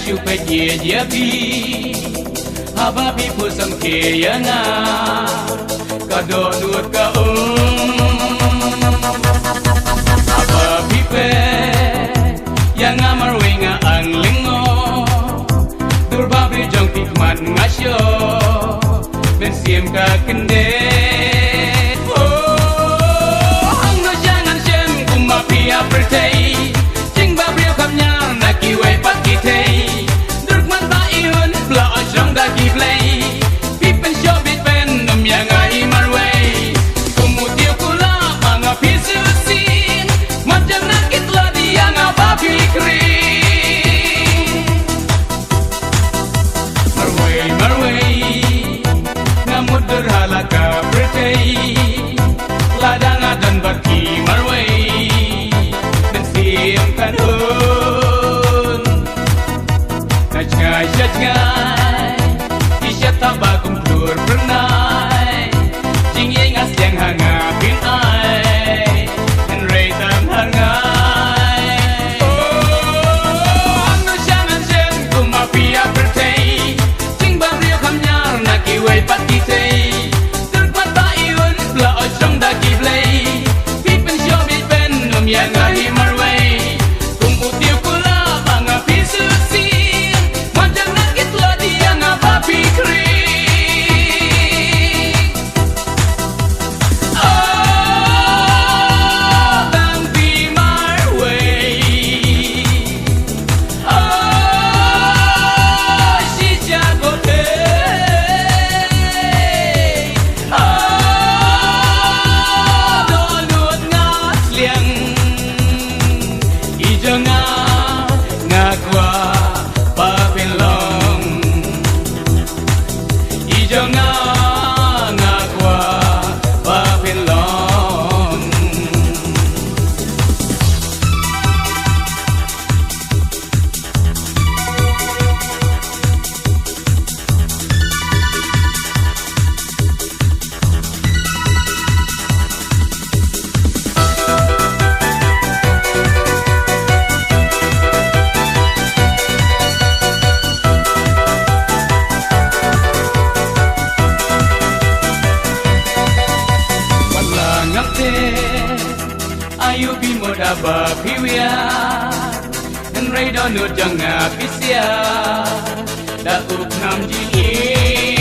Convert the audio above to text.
chupe ye bi haba bi pusam ke yana kado nuot ka haba bi pe yang amar winga ang lingo durba bi jong tikman ngasyo ben siem ka kende hangno jangan sem kumapia pertei jing ba brio kamnya na kiwe pakitei durkman ba iun bla ojong da kiblei pipen shobit ben num yang ai marway kumutiu kula mga pisusin macam nakit la dia ngapa pikri marway ngamud derhala ka pertei ladanga dan baki marway dan siam kanun Najngai Isya tabakum tur pernai Jingye ngas yang hangapin ai Dan reitan hangai Anu jangan sen kumapia pertei Jing babrio kamnyar na kiway patitei Terpat bayun bla ojong da kiblei Pipen syobit ben num yang ahi marway Kumutiu kula mga pisusi Ayu bimoda ba piwia Dan ray donut janga pisya Da up nam ji